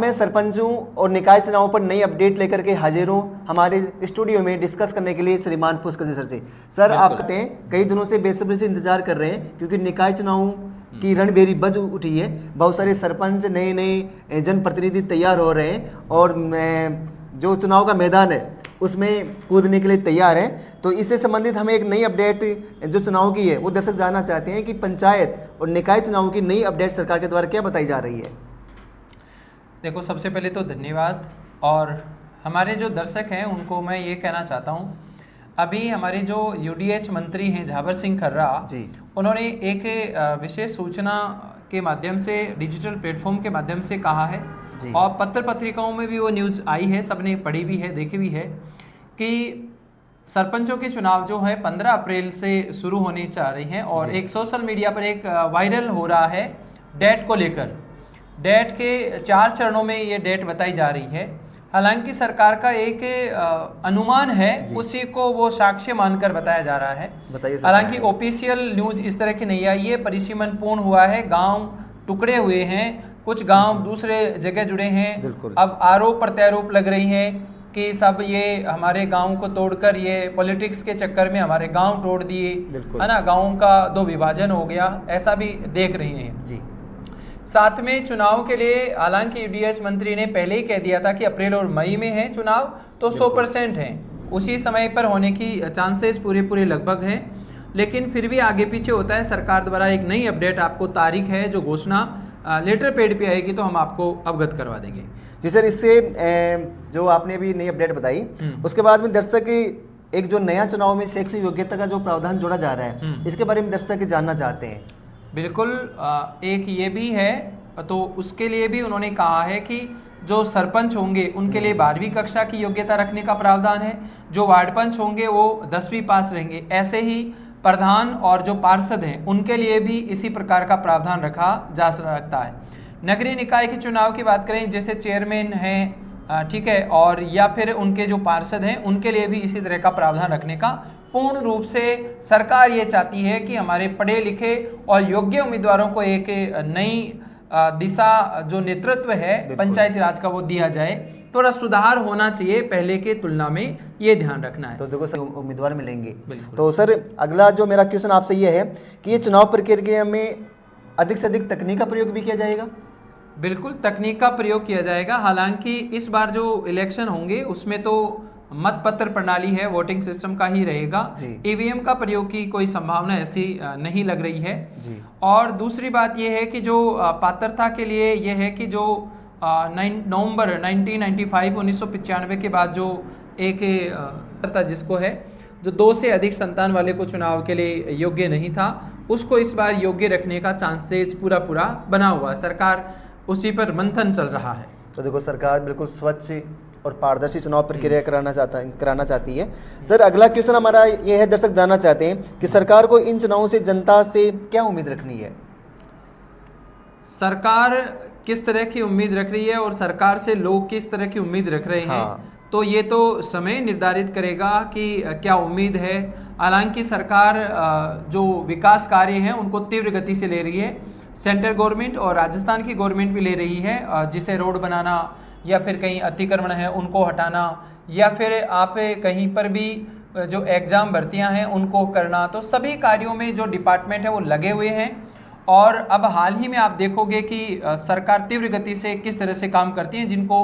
मैं सरपंचों और निकाय चुनावों पर नई अपडेट लेकर के हाजिर हूँ हमारे स्टूडियो में डिस्कस करने के लिए श्रीमान पुष्कर सर से। सर आप कहते हैं कई दिनों से बेसब्री से इंतजार कर रहे हैं क्योंकि निकाय चुनावों की रणभेरी बज उठी है। बहुत सारे सरपंच नए नए जनप्रतिनिधि तैयार हो रहे हैं और जो चुनाव का मैदान है उसमें कूदने के लिए तैयार हैं। तो इससे संबंधित हमें एक नई अपडेट जो चुनाव की है वो दर्शक जानना चाहते हैं कि पंचायत और निकाय चुनाव की नई अपडेट सरकार के द्वारा क्या बताई जा रही है। देखो, सबसे पहले तो धन्यवाद, और हमारे जो दर्शक हैं उनको मैं ये कहना चाहता हूँ, अभी हमारे जो यूडीएच मंत्री हैं झावर सिंह खर्रा जी, उन्होंने एक विशेष सूचना के माध्यम से डिजिटल प्लेटफॉर्म के माध्यम से कहा है और पत्र पत्रिकाओं में भी वो न्यूज़ आई है, सबने पढ़ी भी है, देखी भी है कि सरपंचों के चुनाव जो है 15 अप्रैल से शुरू होने जा रही हैं। और एक सोशल मीडिया पर एक वायरल हो रहा है डेट को लेकर। डेट के 4 चरणों में ये डेट बताई जा रही है। हालांकि सरकार का एक अनुमान है, उसी को वो साक्ष्य मानकर बताया जा रहा है। हालांकि ऑफिशियल न्यूज इस तरह की नहीं आई है। परिसीमन पूर्ण हुआ है, गांव टुकड़े हुए हैं, कुछ गांव दूसरे जगह जुड़े हैं। अब आरोप प्रत्यारोप लग रही है कि सब ये हमारे गांव को तोड़कर ये पॉलिटिक्स के चक्कर में हमारे गांव तोड़ दिए, है ना, गांवों का 2 विभाजन हो गया, ऐसा भी देख रही हैं जी। साथ में चुनाव के लिए हालांकि यूडीएच मंत्री ने पहले ही कह दिया था कि अप्रैल और मई में है चुनाव, तो 100% हैं, उसी समय पर होने की चांसेस पूरे लगभग हैं। लेकिन फिर भी आगे पीछे होता है। सरकार द्वारा एक नई अपडेट, आपको तारीख है जो घोषणा लेटर पेड पे आएगी तो हम आपको अवगत करवा देंगे जी सर। इससे जो आपने अभी नई अपडेट बताई उसके बाद में दर्शक एक जो नया चुनाव में शैक्षिक योग्यता का जो प्रावधान जोड़ा जा रहा है इसके बारे में दर्शक जानना चाहते हैं। बिल्कुल, एक ये भी है, तो उसके लिए भी उन्होंने कहा है कि जो सरपंच होंगे उनके लिए 12वीं कक्षा की योग्यता रखने का प्रावधान है, जो वार्ड पंच होंगे वो 10वीं पास रहेंगे। ऐसे ही प्रधान और जो पार्षद हैं उनके लिए भी इसी प्रकार का प्रावधान रखा जा सकता है। नगरीय निकाय के चुनाव की बात करें, जैसे चेयरमैन हैं, ठीक है, और या फिर उनके जो पार्षद हैं उनके लिए भी इसी तरह का प्रावधान रखने का पूर्ण रूप से सरकार ये चाहती है कि हमारे पढ़े लिखे और योग्य उम्मीदवारों को एक नई दिशा, जो नेतृत्व है पंचायती राज का, वो दिया जाए। थोड़ा सुधार होना चाहिए पहले के तुलना में, ये ध्यान रखना है। तो देखो सर, उम्मीदवार मिलेंगे। तो सर अगला जो मेरा क्वेश्चन आपसे ये है कि ये चुनाव प्रक्रिया में अधिक से अधिक तकनीक का प्रयोग भी किया जाएगा। बिल्कुल, तकनीक का प्रयोग किया जाएगा। हालांकि इस बार जो इलेक्शन होंगे उसमें तो मतपत्र प्रणाली है, वोटिंग सिस्टम का ही रहेगा। ईवीएम का प्रयोग की कोई संभावना ऐसी नहीं लग रही है जी। और दूसरी बात यह है कि जो पात्रता के लिए यह है कि जो नवंबर 1995 के बाद जो एक जिसको है जो 2 से अधिक संतान वाले को चुनाव के लिए योग्य नहीं था, उसको इस बार योग्य रखने का चांसेस पूरा बना हुआ है। सरकार उसी पर मंथन चल रहा है। तो देखो, सरकार बिल्कुल स्वच्छ और पारदर्शी चुनाव प्रक्रिया कराना चाहती है। सर अगला क्वेश्चन हमारा ये है, दर्शक जानना चाहते हैं कि सरकार को इन चुनावों से जनता से क्या उम्मीद रखनी है। सरकार किस तरह की उम्मीद रख रही है और सरकार से लोग किस तरह की उम्मीद रख रहे हैं, तो ये तो समय निर्धारित करेगा कि क्या उम्मीद है। हालांकि सरकार जो विकास कार्य हैं उनको तीव्र गति से ले रही है। सेंट्रल गवर्नमेंट और राजस्थान की गवर्नमेंट भी ले रही है, जिसे रोड बनाना या फिर कहीं अतिक्रमण है उनको हटाना, या फिर आप कहीं पर भी जो एग्ज़ाम भर्तियां हैं उनको करना। तो सभी कार्यों में जो डिपार्टमेंट है वो लगे हुए हैं। और अब हाल ही में आप देखोगे कि सरकार तीव्र गति से किस तरह से काम करती है। जिनको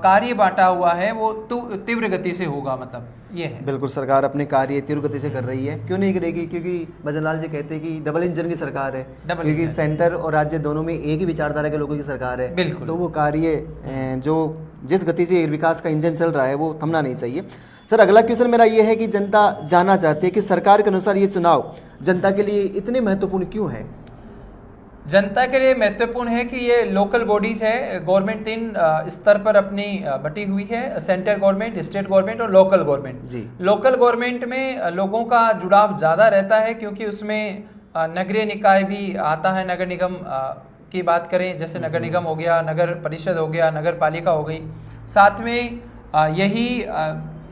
कार्य बांटा हुआ है वो तीव्र गति से होगा, मतलब ये है। बिल्कुल, सरकार अपने कार्य तीव्र गति से कर रही है। क्यों नहीं करेगी, क्योंकि भजनलाल जी कहते हैं कि डबल इंजन की सरकार है, क्योंकि सेंटर और राज्य दोनों में एक ही विचारधारा के लोगों की सरकार है। बिल्कुल, तो वो कार्य जो जिस गति से विकास का इंजन चल रहा है वो थमना नहीं चाहिए। सर अगला क्वेश्चन मेरा ये है कि जनता जानना चाहती है कि सरकार के अनुसार ये चुनाव जनता के लिए इतने महत्वपूर्ण क्यों है। जनता के लिए महत्वपूर्ण है कि ये लोकल बॉडीज है। गवर्नमेंट 3 स्तर पर अपनी बटी हुई है, सेंट्रल गवर्नमेंट, स्टेट गवर्नमेंट और लोकल गवर्नमेंट। लोकल गवर्नमेंट में लोगों का जुड़ाव ज़्यादा रहता है क्योंकि उसमें नगरीय निकाय भी आता है। नगर निगम की बात करें, जैसे नगर निगम हो गया, नगर परिषद हो गया, नगर पालिका हो गई। साथ में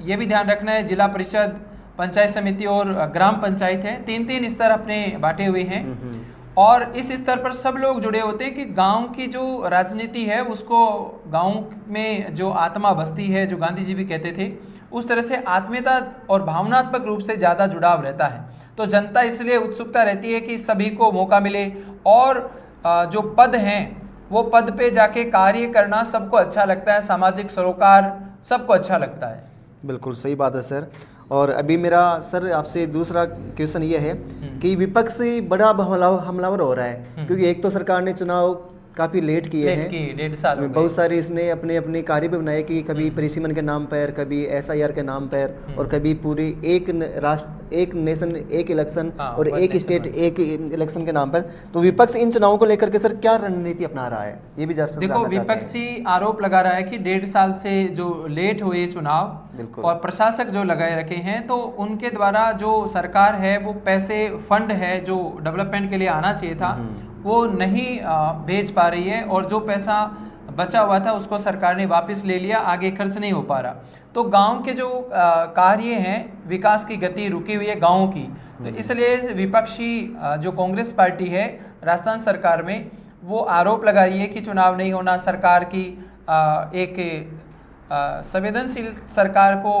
ये भी ध्यान रखना है, जिला परिषद, पंचायत समिति और ग्राम पंचायत है, 3 स्तर अपने बांटे हुए हैं। और इस स्तर पर सब लोग जुड़े होते हैं कि गांव की जो राजनीति है उसको, गांव में जो आत्मा बसती है, जो गांधी जी भी कहते थे, उस तरह से आत्मीयता और भावनात्मक रूप से ज़्यादा जुड़ाव रहता है। तो जनता इसलिए उत्सुकता रहती है कि सभी को मौका मिले और जो पद हैं वो पद पे जाके कार्य करना सबको अच्छा लगता है, सामाजिक सरोकार सबको अच्छा लगता है। बिल्कुल सही बात है सर। और अभी मेरा सर आपसे दूसरा क्वेश्चन ये है कि विपक्ष बड़ा हमलावर हो रहा है, क्योंकि एक तो सरकार ने चुनाव काफ़ी लेट किए हैं, 1.5 साल हो गए। बहुत सारे इसने अपने अपने कार्य भी बनाए कि कभी परिसीमन के नाम पर, कभी SIR के नाम पर, और कभी पूरी एक राष्ट्र, एक नेशन एक इलेक्शन, और एक स्टेट एक इलेक्शन के नाम पर। तो विपक्ष इन चुनावों को लेकर के सर क्या रणनीति अपना रहा है, ये भी जरा देखो, विपक्षी आरोप लगा रहा है कि 1.5 साल से जो लेट हुए चुनाव और प्रशासक जो लगाए रखे हैं, तो उनके द्वारा जो सरकार है वो पैसे, फंड है जो डेवलपमेंट के लिए आना चाहिए था वो नहीं भेज पा रही है, और जो पैसा बचा हुआ था उसको सरकार ने वापस ले लिया, आगे खर्च नहीं हो पा रहा। तो गांव के जो कार्य हैं, विकास की गति रुकी हुई है गांवों की। तो इसलिए विपक्षी जो कांग्रेस पार्टी है राजस्थान सरकार में, वो आरोप लगा रही है कि चुनाव नहीं होना सरकार की एक संवेदनशील सरकार को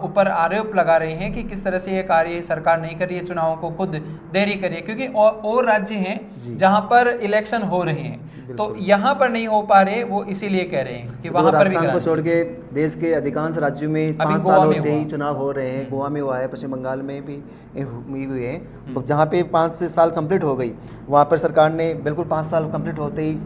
ऊपर आरोप लगा रहे हैं कि किस तरह से ये कार्य सरकार नहीं कर रही है, चुनावों को खुद देरी कर रही है, क्योंकि और राज्य हैं जहां पर इलेक्शन हो रहे हैं, तो यहाँ पर नहीं हो पा रहे, वो इसीलिए कह रहे हैं कि वहां पर भी को छोड़ के देश के अधिकांश राज्यों में 5 साल होते ही चुनाव हो रहे हैं। गोवा में हुआ है, पश्चिम बंगाल में भी हुए हैं, जहाँ पे 5 साल कंप्लीट हो गई, वहाँ पर सरकार ने बिल्कुल 5 साल कंप्लीट होते ही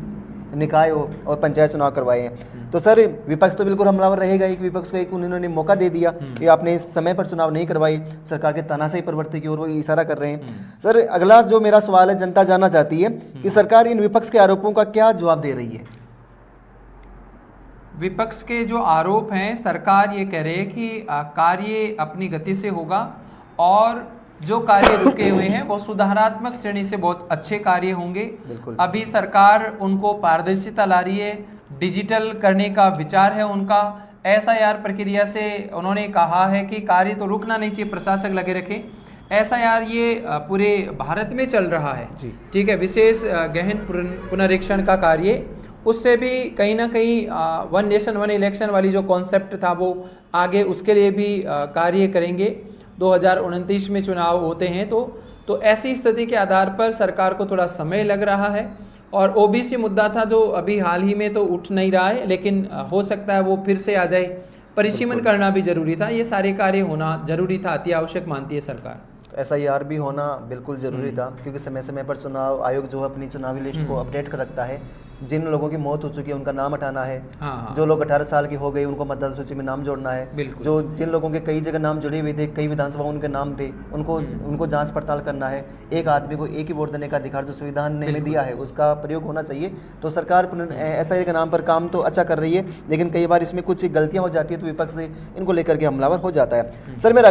निकाय और पंचायत चुनाव करवाए हैं। तो सर विपक्ष तो बिल्कुल हमलावर रहेगा ही, विपक्ष को एक उन्होंने मौका दे दिया कि आपने इस समय पर चुनाव नहीं करवाई, सरकार के तानाशाही प्रवृत्ति की ओर वो इशारा कर रहे हैं। सर अगला जो मेरा सवाल है, जनता जानना चाहती है कि सरकार इन विपक्ष के आरोपों का क्या जवाब दे रही है। विपक्ष के जो आरोप हैं, सरकार ये कह रही है कि कार्य अपनी गति से होगा और जो कार्य रुके हुए हैं वो सुधारात्मक श्रेणी से बहुत अच्छे कार्य होंगे। अभी सरकार उनको पारदर्शिता ला रही है, डिजिटल करने का विचार है उनका। SIR प्रक्रिया से उन्होंने कहा है कि कार्य तो रुकना नहीं चाहिए, प्रशासक लगे रखें। SIR ये पूरे भारत में चल रहा है, ठीक है, विशेष गहन पुनरीक्षण का कार्य, उससे भी कहीं ना कहीं 1 नेशन 1 इलेक्शन वाली जो कॉन्सेप्ट था वो आगे उसके लिए भी कार्य करेंगे। 2029 में चुनाव होते हैं, तो ऐसी स्थिति के आधार पर सरकार को थोड़ा समय लग रहा है। और OBC मुद्दा था जो अभी हाल ही में तो उठ नहीं रहा है, लेकिन हो सकता है वो फिर से आ जाए। परिसीमन करना भी जरूरी था, ये सारे कार्य होना जरूरी था, अति आवश्यक मानती है सरकार। SIR भी होना बिल्कुल ज़रूरी था, क्योंकि समय समय पर चुनाव आयोग जो है अपनी चुनावी लिस्ट को अपडेट कर रखता है। जिन लोगों की मौत हो चुकी है उनका नाम हटाना है, जो लोग 18 साल के हो गए उनको मतदाता सूची में नाम जोड़ना है, जो जिन लोगों के कई जगह नाम जुड़े हुए थे, कई विधानसभा उनके नाम थे, उनको जांच पड़ताल करना है। एक आदमी को एक ही वोट देने का अधिकार जो संविधान ने दिया है उसका प्रयोग होना चाहिए। तो सरकार SIR के नाम पर काम तो अच्छा कर रही है, लेकिन कई बार इसमें कुछ गलतियाँ हो जाती है, तो विपक्ष इनको लेकर के हमलावर हो जाता है। सर मेरा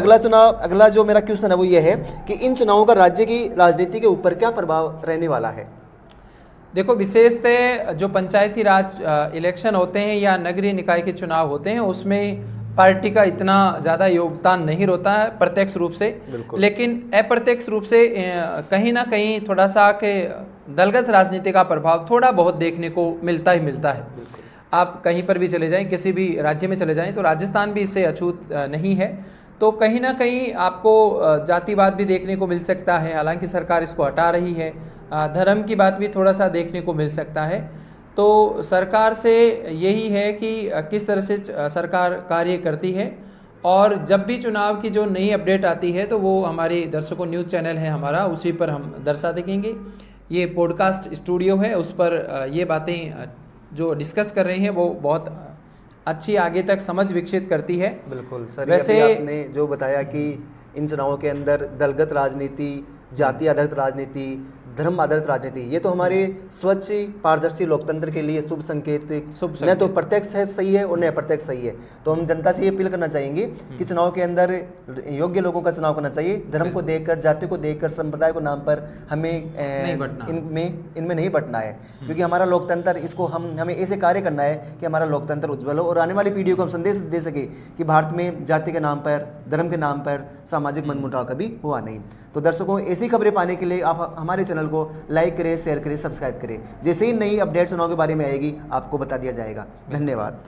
अगला जो मेरा क्वेश्चन है वो ये है कि इन चुनावों का राज्य की राजनीति के ऊपर क्या प्रभाव रहने वाला है। देखो, विशेषतः जो पंचायती राज इलेक्शन होते हैं या नगरीय निकाय के चुनाव होते हैं, उसमें पार्टी का इतना ज़्यादा योगदान नहीं होता है प्रत्यक्ष रूप से, लेकिन अप्रत्यक्ष रूप से कहीं ना कहीं थोड़ा सा के दलगत राजनीति का प्रभाव थोड़ा बहुत देखने को मिलता ही मिलता है। आप कहीं पर भी चले जाएं, किसी भी राज्य में चले जाएं, तो राजस्थान भी इससे अछूत नहीं है। तो कहीं ना कहीं आपको जातिवाद भी देखने को मिल सकता है, हालांकि सरकार इसको हटा रही है। धर्म की बात भी थोड़ा सा देखने को मिल सकता है। तो सरकार से यही है कि किस तरह से सरकार कार्य करती है, और जब भी चुनाव की जो नई अपडेट आती है तो वो हमारे दर्शकों न्यूज़ चैनल है हमारा, उसी पर हम दर्शा देखेंगे। ये पॉडकास्ट स्टूडियो है, उस पर ये बातें जो डिस्कस कर रहे हैं वो बहुत अच्छी आगे तक समझ विकसित करती है। बिल्कुल सर, वैसे आपने जो बताया कि इन चुनावों के अंदर दलगत राजनीति, जाति आधारित राजनीति, धर्म आधारित राजनीति, ये तो हमारे स्वच्छ पारदर्शी लोकतंत्र के लिए शुभ संकेत न तो प्रत्यक्ष है सही है और न अप्रत्यक्ष सही है। तो हम जनता से ये अपील करना चाहेंगे कि चुनाव के अंदर योग्य लोगों का चुनाव करना चाहिए। धर्म को देखकर, जाति को देखकर, संप्रदाय को नाम पर हमें इनमें नहीं बटना है, क्योंकि हमारा लोकतंत्र, इसको हमें ऐसे कार्य करना है कि हमारा लोकतंत्र उज्जवल हो और आने वाली पीढ़ियों को हम संदेश दे सके कि भारत में जाति के नाम पर, धर्म के नाम पर सामाजिक मनमुटाव कभी हुआ नहीं। तो दर्शकों, ऐसी खबरें पाने के लिए आप हमारे चैनल चैनल को लाइक करें, शेयर करें, सब्सक्राइब करें। जैसे ही नई अपडेट चुनाव के बारे में आएगी आपको बता दिया जाएगा। धन्यवाद।